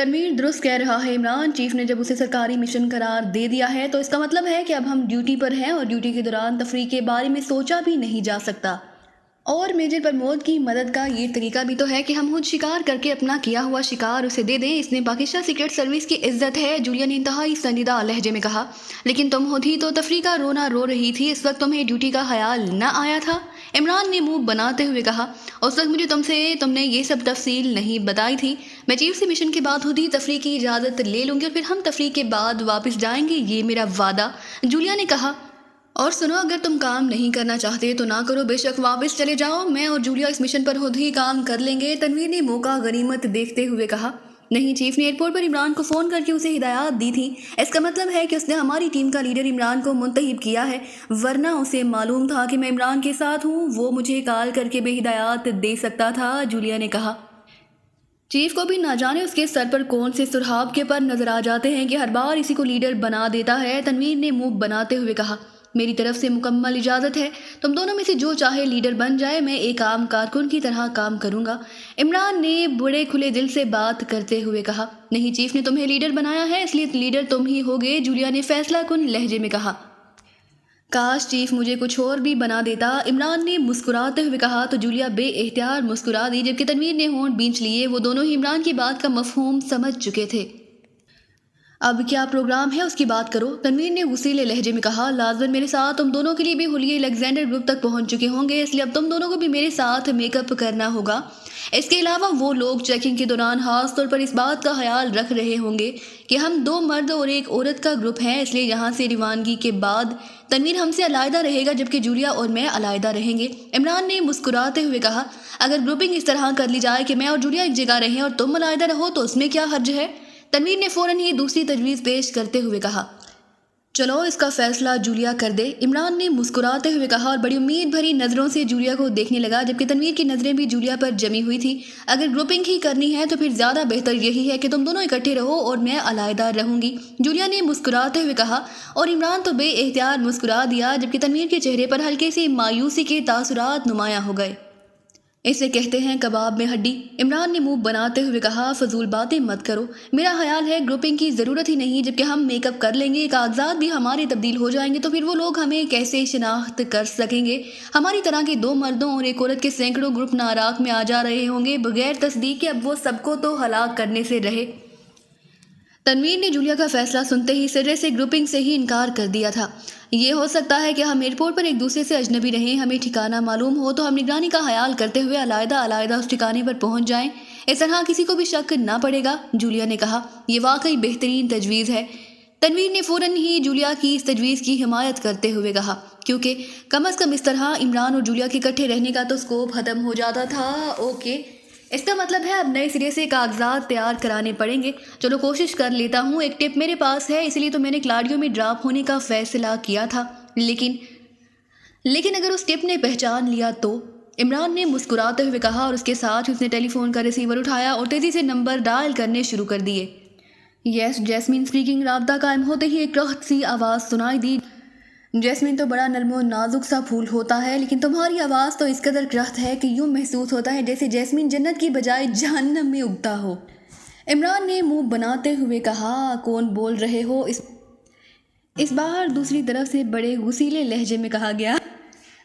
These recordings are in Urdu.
تنویر درست کہہ رہا ہے عمران، چیف نے جب اسے سرکاری مشن قرار دے دیا ہے تو اس کا مطلب ہے کہ اب ہم ڈیوٹی پر ہیں اور ڈیوٹی کے دوران تفریح کے بارے میں سوچا بھی نہیں جا سکتا۔ اور میجر پرمود کی مدد کا یہ طریقہ بھی تو ہے کہ ہم خود شکار کر کے اپنا کیا ہوا شکار اسے دے دیں۔ اس نے پاکستان سیکرٹ سروس کی عزت ہے، جولیا نے انتہائی سنجیدہ لہجے میں کہا۔ لیکن تم ہوتی تو تفریح کا رونا رو رہی تھی، اس وقت تمہیں ڈیوٹی کا خیال نہ آیا تھا؟ عمران نے منہ بناتے ہوئے کہا۔ اس وقت مجھے تم نے یہ سب تفصیل نہیں بتائی تھی۔ میں چیف سے مشن کے بعد ہوتی تفریح کی اجازت لے لوں گی اور پھر ہم تفریح کے بعد واپس جائیں گے، یہ میرا وعدہ، جولیا نے کہا۔ اور سنو، اگر تم کام نہیں کرنا چاہتے تو نہ کرو، بے شک واپس چلے جاؤ، میں اور جولیا اس مشن پر خود ہی کام کر لیں گے، تنویر نے موقع غنیمت دیکھتے ہوئے کہا۔ نہیں، چیف نے ایئرپورٹ پر عمران کو فون کر کے اسے ہدایات دی تھی، اس کا مطلب ہے کہ اس نے ہماری ٹیم کا لیڈر عمران کو منتخب کیا ہے، ورنہ اسے معلوم تھا کہ میں عمران کے ساتھ ہوں، وہ مجھے کال کر کے بھی ہدایات دے سکتا تھا، جولیا نے کہا۔ چیف کو بھی نہ جانے اس کے سر پر کون سے سرحاب کے پر نظر آ جاتے ہیں کہ ہر بار اسی کو لیڈر بنا دیتا ہے، تنویر نے منہ بناتے ہوئے کہا۔ میری طرف سے مکمل اجازت ہے، تم دونوں میں سے جو چاہے لیڈر بن جائے، میں ایک عام کارکن کی طرح کام کروں گا، عمران نے بڑے کھلے دل سے بات کرتے ہوئے کہا۔ نہیں، چیف نے تمہیں لیڈر بنایا ہے، اس لیے لیڈر تم ہی ہوگے، جولیا نے فیصلہ کن لہجے میں کہا۔ کاش چیف مجھے کچھ اور بھی بنا دیتا، عمران نے مسکراتے ہوئے کہا تو جولیا بے اختیار مسکرا دی، جبکہ تنویر نے ہونٹ بینچ لیے، وہ دونوں ہی عمران کی بات کا مفہوم سمجھ چکے تھے۔ اب کیا پروگرام ہے اس کی بات کرو، تنویر نے غصیلے لہجے میں کہا۔ لازمن میرے ساتھ تم دونوں کے لیے بھی حلیے الیگزینڈر گروپ تک پہنچ چکے ہوں گے، اس لیے اب تم دونوں کو بھی میرے ساتھ میک اپ کرنا ہوگا۔ اس کے علاوہ وہ لوگ چیکنگ کے دوران خاص طور پر اس بات کا خیال رکھ رہے ہوں گے کہ ہم 2 مرد اور 1 عورت کا گروپ ہیں، اس لیے یہاں سے روانگی کے بعد تنویر ہم سے علیحدہ رہے گا، جبکہ جولیا اور میں علیحدہ رہیں گے، عمران نے مسکراتے ہوئے کہا۔ اگر گروپنگ اس طرح کر لی جائے کہ میں اور جولیا ایک جگہ رہیں اور تم علیحدہ رہو تو اس میں کیا حرج ہے؟ تنویر نے فوراً ہی دوسری تجویز پیش کرتے ہوئے کہا۔ چلو اس کا فیصلہ جولیا کر دے، عمران نے مسکراتے ہوئے کہا اور بڑی امید بھری نظروں سے جولیا کو دیکھنے لگا، جبکہ تنویر کی نظریں بھی جولیا پر جمی ہوئی تھی۔ اگر گروپنگ ہی کرنی ہے تو پھر زیادہ بہتر یہی ہے کہ تم دونوں اکٹھے رہو اور میں علیحدہ رہوں گی، جولیا نے مسکراتے ہوئے کہا، اور عمران تو بے اختیار مسکرا دیا، جبکہ تنویر کے چہرے پر ہلکے سی مایوسی کے تاثرات نمایاں ہو گئے۔ اسے کہتے ہیں کباب میں ہڈی، عمران نے منہ بناتے ہوئے کہا۔ فضول باتیں مت کرو، میرا خیال ہے گروپنگ کی ضرورت ہی نہیں، جبکہ ہم میک اپ کر لیں گے، کاغذات بھی ہمارے تبدیل ہو جائیں گے، تو پھر وہ لوگ ہمیں کیسے شناخت کر سکیں گے؟ ہماری طرح کے 2 مردوں اور 1 عورت کے سینکڑوں گروپ ناراک میں آ جا رہے ہوں گے بغیر تصدیق کہ اب وہ سب کو تو ہلاک کرنے سے رہے۔ تنویر نے جولیا کا فیصلہ سنتے ہی سرے سے گروپنگ سے ہی انکار کر دیا تھا۔ یہ ہو سکتا ہے کہ ہم ایئرپورٹ پر ایک دوسرے سے اجنبی رہیں، ہمیں ٹھکانہ معلوم ہو تو ہم نگرانی کا خیال کرتے ہوئے علیحدہ اس ٹھکانے پر پہنچ جائیں، اس طرح کسی کو بھی شک نہ پڑے گا، جولیا نے کہا۔ یہ واقعی بہترین تجویز ہے، تنویر نے فوراً ہی جولیا کی اس تجویز کی حمایت کرتے ہوئے کہا، کیونکہ کم از کم اس طرح عمران اور جولیا کے اکٹھے رہنے کا تو اسکوپ ختم ہو جاتا تھا۔ اوکے، اس کا مطلب ہے اب نئے سرے سے کاغذات تیار کرانے پڑیں گے، چلو کوشش کر لیتا ہوں، ایک ٹپ میرے پاس ہے، اسی لیے تو میں نے کلاڈیو میں ڈراپ ہونے کا فیصلہ کیا تھا، لیکن اگر اس ٹپ نے پہچان لیا تو، عمران نے مسکراتے ہوئے کہا، اور اس کے ساتھ اس نے ٹیلی فون کا ریسیور اٹھایا اور تیزی سے نمبر ڈائل کرنے شروع کر دیے۔ یس، جیسمین اسپیکنگ، رابطہ قائم ہوتے ہی ایک رخت سی آواز سنائی دی۔ جیسمین تو بڑا نرم و نازک سا پھول ہوتا ہے، لیکن تمہاری آواز تو اس قدر کرخت ہے کہ یوں محسوس ہوتا ہے جیسے جیسمین جنت کی بجائے جہنم میں اگتا ہو، عمران نے منہ بناتے ہوئے کہا۔ کون بول رہے ہو؟ اس بار دوسری طرف سے بڑے غصیلے لہجے میں کہا گیا۔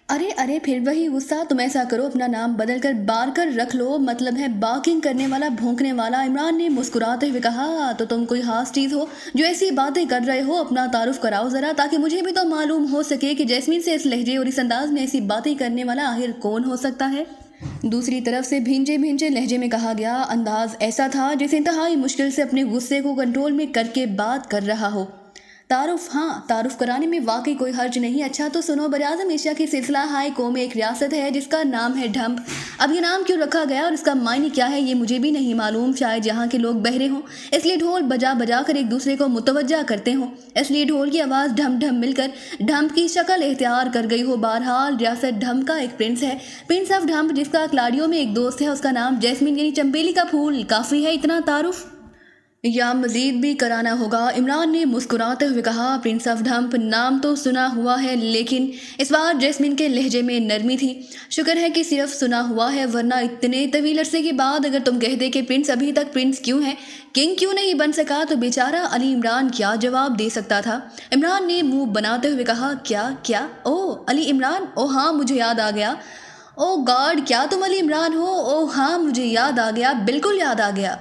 ارے پھر وہی غصہ، تم ایسا کرو اپنا نام بدل کر بارکر رکھ لو، مطلب ہے باکنگ کرنے والا، بھونکنے والا، عمران نے مسکراتے ہوئے کہا۔ تو تم کوئی خاص چیز ہو جو ایسی باتیں کر رہے ہو، اپنا تعارف کراؤ ذرا، تاکہ مجھے بھی تو معلوم ہو سکے کہ جیسمین سے اس لہجے اور اس انداز میں ایسی باتیں کرنے والا آخر کون ہو سکتا ہے۔ دوسری طرف سے بھینجے لہجے میں کہا گیا۔ انداز ایسا تھا جیسے انتہائی مشکل سے اپنے غصے کو کنٹرول میں کر کے بات کر رہا ہو۔ تعارف، ہاں، تعارف کرانے میں واقعی کوئی حرج نہیں۔ اچھا تو سنو، براعظم ایشیا کی سلسلہ ہائی کو میں ایک ریاست ہے جس کا نام ہے ڈھمپ۔ اب یہ نام کیوں رکھا گیا اور اس کا معنی کیا ہے یہ مجھے بھی نہیں معلوم، شاید یہاں کے لوگ بہرے ہوں، اس لیے ڈھول بجا کر ایک دوسرے کو متوجہ کرتے ہوں، اس لیے ڈھول کی آواز ڈھم مل کر ڈھمپ کی شکل اختیار کر گئی ہو۔ بہرحال ریاست ڈھمپ کا ایک پرنس ہے، پرنس آف ڈھمپ، جس کا کلاڈیو میں ایک دوست ہے، اس کا نام جیسمین یعنی چمبیلی کا پھول۔ کافی ہے اتنا تعارف؟ یا مزید بھی کرانا ہوگا؟ عمران نے مسکراتے ہوئے کہا۔ پرنس آف ڈھمپ نام تو سنا ہوا ہے، لیکن اس بار جیسمین کے لہجے میں نرمی تھی۔ شکر ہے کہ صرف سنا ہوا ہے، ورنہ اتنے طویل عرصے کے بعد اگر تم کہتے کہ پرنس ابھی تک پرنس کیوں ہے، کنگ کیوں نہیں بن سکا، تو بیچارہ علی عمران کیا جواب دے سکتا تھا؟ عمران نے منہ بناتے ہوئے کہا۔ کیا او علی عمران، او ہاں مجھے یاد آ گیا۔ او گاڈ، کیا تم علی عمران ہو؟ او ہاں مجھے یاد آ گیا، بالکل یاد آ گیا۔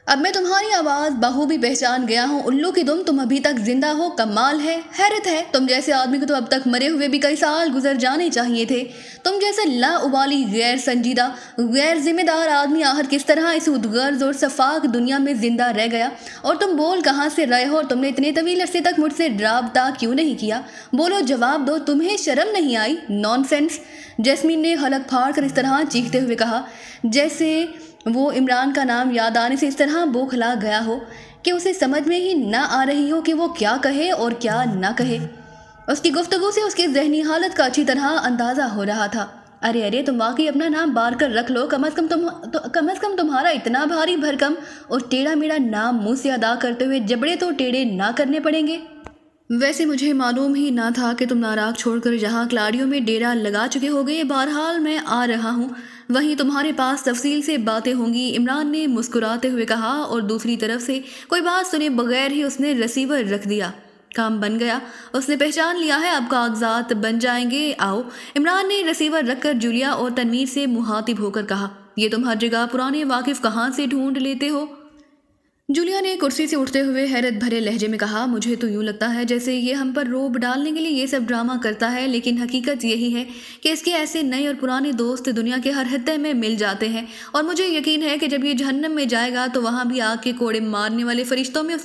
اب میں تمہاری آواز بخوبی پہچان گیا ہوں۔ الو کی تم ابھی تک زندہ ہو، کمال ہے، حیرت ہے۔ تم جیسے آدمی کو تو اب تک مرے ہوئے بھی کئی سال گزر جانے چاہیے تھے۔ تم جیسے لا ابالی، غیر سنجیدہ، غیر ذمہ دار آدمی آخر کس طرح اس غرض اور شفاق دنیا میں زندہ رہ گیا؟ اور تم بول کہاں سے رہے ہو؟ تم نے اتنے طویل عرصے تک مجھ سے رابطہ کیوں نہیں کیا؟ بولو، جواب دو، تمہیں شرم نہیں آئی؟ نان سینس! جیسمین نے حلق پھاڑ کر اس طرح چیختے ہوئے کہا جیسے وہ عمران کا نام یاد آنے سے اس طرح بوکھلا گیا ہو کہ اسے سمجھ میں ہی نہ آ رہی ہو کہ وہ کیا کہے اور کیا نہ کہے۔ اس کی گفتگو سے اس کی ذہنی حالت کا اچھی طرح اندازہ ہو رہا تھا۔ ارے تم واقعی اپنا نام بار کر رکھ لو، کم از کم تمہارا اتنا بھاری بھرکم اور ٹیڑھا میڑھا نام منہ سے ادا کرتے ہوئے جبڑے تو ٹیڑھے نہ کرنے پڑیں گے۔ ویسے مجھے معلوم ہی نہ تھا کہ تم ناراگ چھوڑ کر جہاں کلاڑیوں میں ڈیرا لگا چکے ہوگے۔ بہرحال میں آ رہا ہوں، وہیں تمہارے پاس تفصیل سے باتیں ہوں گی، عمران نے مسکراتے ہوئے کہا، اور دوسری طرف سے کوئی بات سنے بغیر ہی اس نے ریسیور رکھ دیا۔ کام بن گیا، اس نے پہچان لیا ہے، اب کاغذات بن جائیں گے، آؤ۔ عمران نے ریسیور رکھ کر جولیا اور تنویر سے مخاطب ہو کر کہا، یہ تم ہر جگہ پرانے واقف کہاں سے ڈھونڈ لیتے ہو؟ جولیا نے کرسی سے اٹھتے ہوئے حیرت بھرے لہجے میں کہا، مجھے تو یوں لگتا ہے جیسے یہ ہم پر روب ڈالنے کے لیے یہ سب ڈرامہ کرتا ہے، لیکن حقیقت یہی ہے کہ اس کے ایسے نئے اور پرانے دوست دنیا کے ہر خطے میں مل جاتے ہیں، اور مجھے یقین ہے کہ جب یہ جہنم میں جائے گا تو وہاں بھی آگ کے کوڑے مارنے والے فرشتوں میں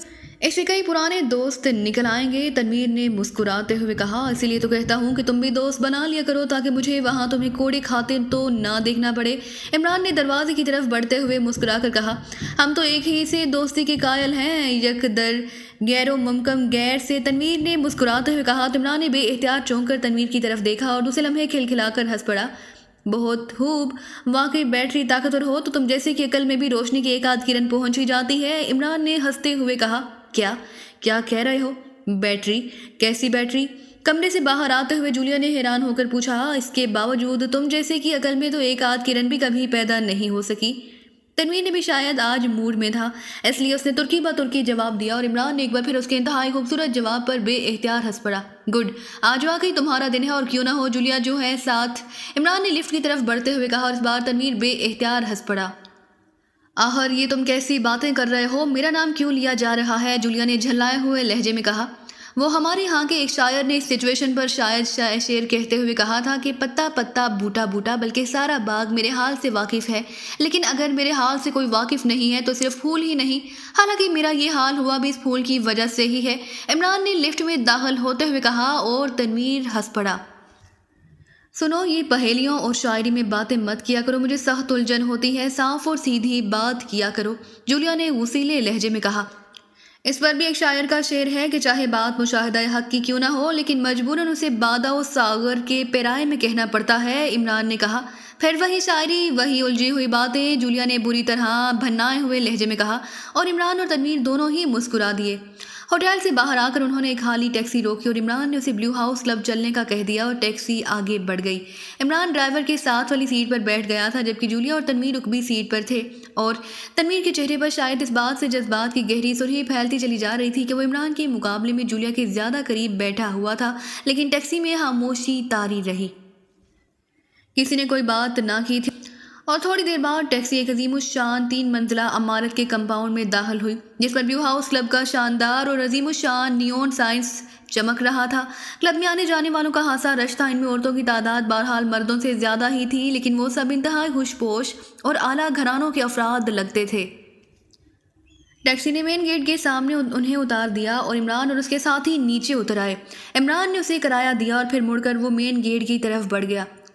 ایسے کئی پرانے دوست نکل آئیں گے۔ تنویر نے مسکراتے ہوئے کہا، اسی لیے تو کہتا ہوں کہ تم بھی دوست بنا لیا کرو تاکہ مجھے وہاں تمہیں کوڑے کھاتے تو نہ دیکھنا پڑے۔ عمران نے دروازے کی طرف بڑھتے ہوئے مسکرا کر کہا، ہم تو ایک ہی سے دوستی کے قائل ہیں، یک در غیر و ممکن غیر سے۔ تنویر نے مسکراتے ہوئے کہا تو عمران نے بے احتیاط چونک کر تنویر کی طرف دیکھا اور دوسرے لمحے کھلکھلا کر ہنس پڑا۔ بہت خوب، واقعی بیٹری طاقتور ہو تو تم جیسے کہ عقل میں بھی روشنی کی ایک آدھ کرن پہنچ ہی جاتی ہے۔ عمران نے ہنستے ہوئے کہا، کیا کہہ رہے ہو؟ بیٹری؟ کیسی بیٹری؟ کمرے سے باہر آتے ہوئے جولیا نے حیران ہو کر پوچھا، اس کے باوجود تم جیسے کہ عقل میں تو ایک آدھ کرن بھی کبھی پیدا نہیں ہو سکی۔ تنویر نے بھی شاید آج موڈ میں تھا، اس لیے اس نے ترکی با ترکی جواب دیا، اور عمران نے ایک بار پھر اس کے انتہائی خوبصورت جواب پر بے احتیاط ہنس پڑا۔ گڈ، آج واقعی تمہارا دن ہے، اور کیوں نہ ہو جولیا جو ہے ساتھ۔ عمران نے لفٹ کی طرف بڑھتے ہوئے کہا، اور اس بار تنویر بے احتیاط ہنس پڑا۔ آخر یہ تم کیسی باتیں کر رہے ہو؟ میرا نام کیوں لیا جا رہا ہے؟ جولیا نے جھلائے ہوئے لہجے میں کہا۔ وہ ہمارے ہاں کے ایک شاعر نے اس سچویشن پر شاید شعر کہتے ہوئے کہا تھا کہ پتا پتا بوٹا بوٹا بلکہ سارا باغ میرے حال سے واقف ہے، لیکن اگر میرے حال سے کوئی واقف نہیں ہے تو صرف پھول ہی نہیں، حالانکہ میرا یہ حال ہوا بھی اس پھول کی وجہ سے ہی ہے۔ عمران نے لفٹ میں داخل ہوتے ہوئے کہا، اور تنویر ہنس پڑا۔ سنو، یہ پہیلیوں اور شاعری میں باتیں مت کیا کرو، مجھے سخت الجھن ہوتی ہے، صاف اور سیدھی بات کیا کرو، جولیا نے غصیلے لہجے میں کہا۔ اس پر بھی ایک شاعر کا شعر ہے کہ چاہے بات مشاہدہ حق کی کیوں نہ ہو، لیکن مجبوراً اسے بادہ و ساغر کے پیرائے میں کہنا پڑتا ہے، عمران نے کہا۔ پھر وہی شاعری، وہی الجھی ہوئی باتیں، جولیا نے بری طرح بھنائے ہوئے لہجے میں کہا، اور عمران اور تنویر دونوں ہی مسکرا دیے۔ ہوٹل سے باہر آ کر انہوں نے ایک خالی ٹیکسی روکی اور عمران نے اسے بلیو ہاؤس کلب چلنے کا کہہ دیا، اور ٹیکسی آگے بڑھ گئی۔ عمران ڈرائیور کے ساتھ والی سیٹ پر بیٹھ گیا تھا، جبکہ جولیا اور تنویر رکبی سیٹ پر تھے، اور تنویر کے چہرے پر شاید اس بات سے جذبات کی گہری سرخی پھیلتی چلی جا رہی تھی کہ وہ عمران کے مقابلے میں جولیا کے زیادہ قریب بیٹھا ہوا تھا، لیکن ٹیکسی میں خاموشی طاری رہی، کسی نے کوئی بات نہ کی تھی۔ اور تھوڑی دیر بعد ٹیکسی ایک عظیم الشان 3 منزلہ عمارت کے کمپاؤنڈ میں داخل ہوئی، جس پر بلیو ہاؤس کلب کا شاندار اور عظیم الشان نیون سائنس چمک رہا تھا۔ کلب میں آنے جانے والوں کا خاصا رش تھا، ان میں عورتوں کی تعداد بہرحال مردوں سے زیادہ ہی تھی، لیکن وہ سب انتہائی خوش پوش اور اعلیٰ گھرانوں کے افراد لگتے تھے۔ ٹیکسی نے مین گیٹ کے سامنے انہیں اتار دیا اور عمران اور اس کے ساتھی نیچے اتر آئے۔ عمران نے اسے کرایہ دیا اور پھر مڑ کر وہ مین گیٹ کی طرف بڑھ گیا۔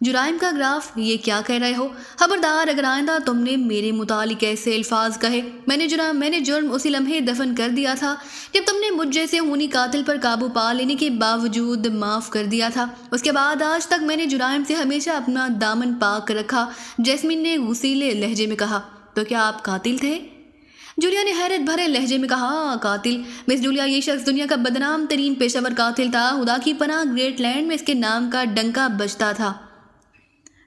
جرائم کا گراف، یہ کیا کہہ رہے ہو؟ خبردار اگر آئندہ تم نے میرے متعلق ایسے الفاظ کہے۔ میں نے جرم اسی لمحے دفن کر دیا تھا جب تم نے مجھ جیسے خونی قاتل پر قابو پا لینے کے باوجود معاف کر دیا تھا۔ اس کے بعد آج تک میں نے جرائم سے ہمیشہ اپنا دامن پاک رکھا، جیسمین نے غصیلے لہجے میں کہا۔ تو کیا آپ قاتل تھے؟ جولیا نے حیرت بھرے لہجے میں کہا، قاتل؟ مس جولیا، یہ شخص دنیا کا بدنام ترین پیشہ ور قاتل تھا۔ خدا کی پناہ گریٹ لینڈ میں اس کے نام کا ڈنکا بجتا تھا۔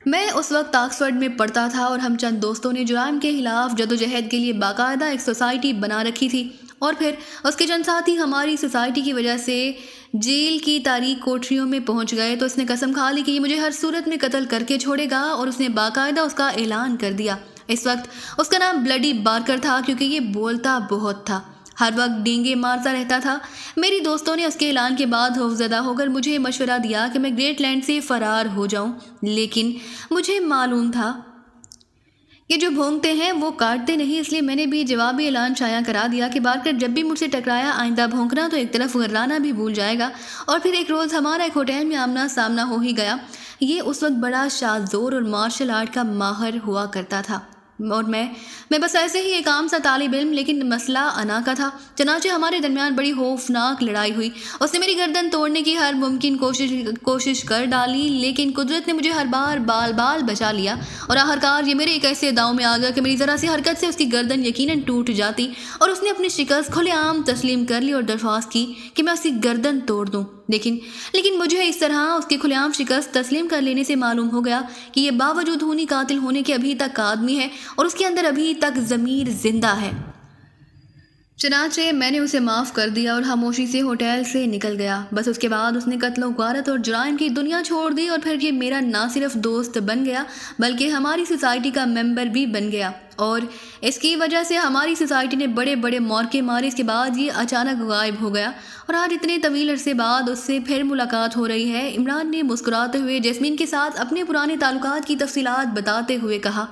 میں اس وقت آکسفورڈ میں پڑھتا تھا اور ہم چند دوستوں نے جرائم کے خلاف جدوجہد کے لیے باقاعدہ ایک سوسائٹی بنا رکھی تھی، اور پھر اس کے چند ساتھی ہماری سوسائٹی کی وجہ سے جیل کی تاریک کوٹریوں میں پہنچ گئے تو اس نے قسم کھا لی کہ یہ مجھے ہر صورت میں قتل کر کے چھوڑے گا، اور اس نے باقاعدہ اس کا اعلان کر دیا۔ اس وقت اس کا نام بلڈی بارکر تھا کیونکہ یہ بولتا بہت تھا، ہر وقت ڈینگے مارتا رہتا تھا۔ میری دوستوں نے اس کے اعلان کے بعد خوفزدہ ہو کر مجھے مشورہ دیا کہ میں گریٹ لینڈ سے فرار ہو جاؤں، لیکن مجھے معلوم تھا یہ جو بھونکتے ہیں وہ کاٹتے نہیں، اس لیے میں نے بھی جوابی اعلان شائع کرا دیا کہ بارکر جب بھی مجھ سے ٹکرایا آئندہ بھونکنا تو ایک طرف غرانا بھی بھول جائے گا۔ اور پھر ایک روز ہمارا ایک ہوٹل میں آمنا سامنا ہو ہی گیا۔ یہ اس وقت بڑا شاذور اور مارشل آرٹ کا ماہر ہوا کرتا تھا، اور میں بس ایسے ہی ایک عام سا طالب علم، لیکن مسئلہ انا کا تھا۔ چنانچہ ہمارے درمیان بڑی خوفناک لڑائی ہوئی۔ اس نے میری گردن توڑنے کی ہر ممکن کوشش کر ڈالی، لیکن قدرت نے مجھے ہر بار بال بچا لیا، اور آخرکار یہ میرے ایک ایسے داؤں میں آ گیا کہ میری ذرا سی حرکت سے اس کی گردن یقیناً ٹوٹ جاتی، اور اس نے اپنی شکست کھلے عام تسلیم کر لی اور درخواست کی کہ میں اس کی گردن توڑ دوں۔ لیکن مجھے اس طرح اس کی کھلے عام شکست تسلیم کر لینے سے معلوم ہو گیا کہ یہ باوجود خونی قاتل ہونے کے ابھی تک آدمی ہے، اور اس کے اندر ابھی تک ضمیر زندہ ہے۔ چنانچہ میں نے اسے معاف کر دیا اور خاموشی سے ہوٹل سے نکل گیا۔ بس اس کے بعد اس نے قتل و غارت اور جرائم کی دنیا چھوڑ دی، اور پھر یہ میرا نہ صرف دوست بن گیا بلکہ ہماری سوسائٹی کا ممبر بھی بن گیا، اور اس کی وجہ سے ہماری سوسائٹی نے بڑے بڑے مورکے مارے۔ اس کے بعد یہ اچانک غائب ہو گیا، اور آج اتنے طویل عرصے بعد اس سے پھر ملاقات ہو رہی ہے۔ عمران نے مسکراتے ہوئے جیسمین کے ساتھ اپنے پرانے تعلقات کی تفصیلات بتاتے ہوئے کہا،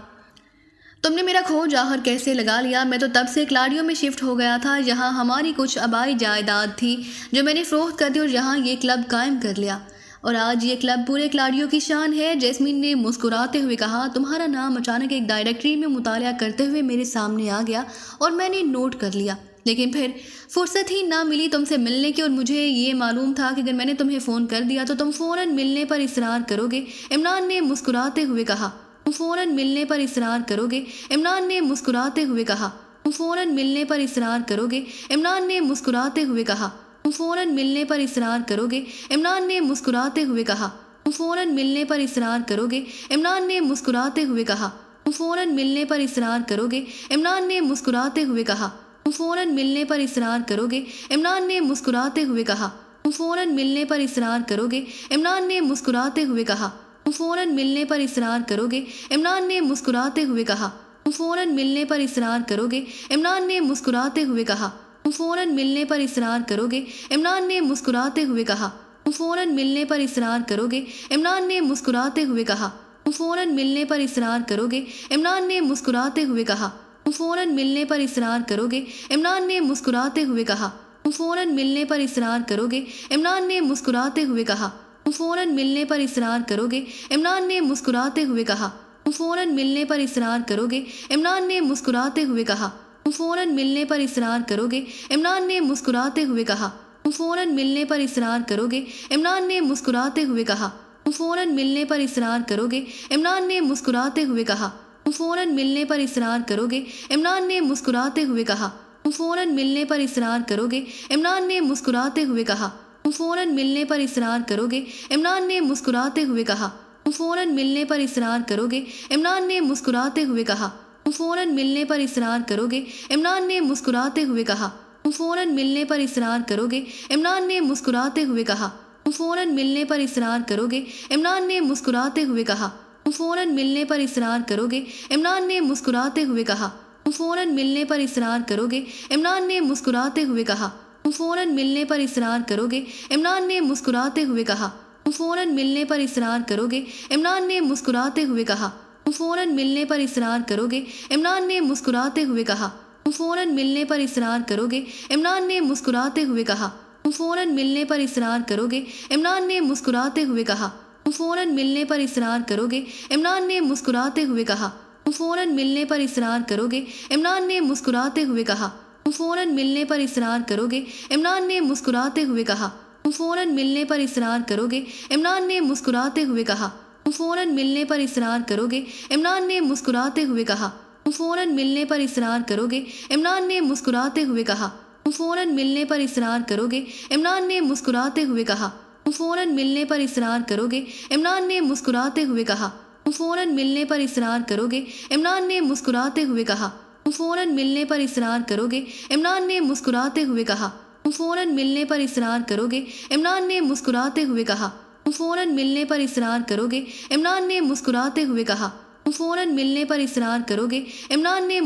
تم نے میرا کھوج آخر کیسے لگا لیا؟ میں تو تب سے کلاڈیو میں شفٹ ہو گیا تھا، یہاں ہماری کچھ آبائی جائیداد تھی جو میں نے فروخت کر دی اور یہاں یہ کلب قائم کر لیا، اور آج یہ کلب پورے کلاڈیو کی شان ہے۔ جیسمین نے مسکراتے ہوئے کہا، تمہارا نام اچانک ایک ڈائریکٹری میں مطالعہ کرتے ہوئے میرے سامنے آ گیا اور میں نے نوٹ کر لیا، لیکن پھر فرصت ہی نہ ملی تم سے ملنے کی، اور مجھے یہ معلوم تھا کہ اگر میں نے تمہیں فون کر دیا تو تم فوراً ملنے پر اصرار کرو گے۔ عمران نے مسکراتے ہوئے کہا، فوراً ملنے پر اصرار کرو گے۔ عمران نے مسکراتے ہوئے کہا، فوراً ملنے پر اصرار کرو گے۔ عمران نے مسکراتے ہوئے کہا، فوراً ملنے پر اصرار کرو گے۔ عمران نے مسکراتے ہوئے کہا، فوراً ملنے پر اصرار کرو گے۔ عمران نے مسکراتے ہوئے کہا، فوراً ملنے پر اصرار کرو گے۔ عمران نے مسکراتے ہوئے کہا، فوراً ملنے پر اصرار کرو گے۔ عمران نے مسکراتے ہوئے کہا، فوراً ملنے پر اصرار کرو گے۔ عمران نے مسکراتے ہوئے کہا، فوراً ملنے پر اصرار کرو گے۔ عمران نے مسکراتے ہوئے کہا، فوراً ملنے پر اصرار کرو گے۔ عمران نے مسکراتے ہوئے کہا، فوراً ملنے پر اصرار کرو گے۔ عمران نے مسکراتے ہوئے کہا، فوراً ملنے پر اصرار کرو گے۔ عمران نے مسکراتے ہوئے کہا، فوراً ملنے پر اصرار کرو گے۔ عمران نے مسکراتے ہوئے کہا، فوراً ملنے پر اصرار کرو گے۔ عمران نے مسکراتے ہوئے کہا، فوراً ملنے پر اصرار کرو گے۔ عمران نے مسکراتے ہوئے کہا، فوراً ملنے پر اصرار کرو گے۔ عمران نے مسکراتے ہوئے کہا، فوراً ملنے پر اصرار کرو گے۔ عمران نے مسکراتے ہوئے کہا، فوراً ملنے پر اصرار کرو گے۔ عمران نے مسکراتے ہوئے کہا، فوراً ملنے پر اصرار کرو گے۔ عمران نے مسکراتے ہوئے کہا، فوراً ملنے پر اصرار کرو گے۔ عمران نے مسکراتے ہوئے کہا، فوراً ملنے پر اصرار کرو گے۔ عمران نے مسکراتے ہوئے کہا، فوراً ملنے پر اصرار کرو گے۔ عمران نے مسکراتے ہوئے کہا، فوراً ملنے پر اصرار کرو گے۔ عمران نے مسکراتے ہوئے کہا، فوراً ملنے پر اصرار کرو گے۔ عمران نے مسکراتے ہوئے کہا، فوراً ملنے پر اصرار کرو گے۔ عمران نے مسکراتے ہوئے کہا، فوراً ملنے پر اصرار کرو گے۔ عمران نے مسکراتے ہوئے کہا، فوراً ملنے پر اصرار کرو گے۔ عمران نے مسکراتے ہوئے کہا، فوراً ملنے پر اصرار کرو گے۔ عمران نے مسکراتے ہوئے کہا، فوراً ملنے پر اصرار کرو گے۔ عمران نے مسکراتے ہوئے کہا، فوراً ملنے پر اصرار کرو گے۔ عمران نے مسکراتے ہوئے کہا، فوراً ملنے پر اصرار کرو گے۔ عمران نے مسکراتے ہوئے کہا، فوراً ملنے پر اصرار کرو گے۔ عمران نے مسکراتے ہوئے کہا، فوراً ملنے پر اصرار کرو گے۔ عمران نے مسکراتے ہوئے کہا، فوراً ملنے پر اصرار کرو گے۔ عمران نے مسکراتے ہوئے کہا، تم فوراً ملنے پر اصرار کرو گے، عمران نے مسکراتے ہوئے کہا۔ تم فوراً ملنے پر اصرار کرو گے، عمران نے مسکراتے ہوئے کہا۔ تم فوراً ملنے پر اصرار کرو گے، عمران نے مسکراتے ہوئے کہا۔ تم فوراً ملنے پر اصرار کرو گے، عمران نے مسکراتے ہوئے کہا۔ تم فوراً ملنے پر اصرار کرو گے، عمران نے مسکراتے ہوئے کہا۔ تم فوراً ملنے پر اصرار کرو گے، عمران نے مسکراتے ہوئے کہا۔ تم فوراً ملنے پر اصرار کرو گے، عمران نے مسکراتے ہوئے کہا۔ تم فوراً ملنے پر اصرار کرو گے، عمران نے مسکراتے ہوئے کہا۔ تم فوراً ملنے پر اصرار کرو گے، عمران نے مسکراتے ہوئے کہا۔ تم فوراً ملنے پر اصرار کرو گے، عمران نے مسکراتے ہوئے کہا۔ تم فوراً ملنے پر اصرار کرو گے، عمران نے مسکراتے ہوئے کہا۔ تم فوراً ملنے پر اصرار کرو گے، عمران نے مسکراتے ہوئے کہا۔ تم فوراً ملنے پر اصرار کرو گے، عمران نے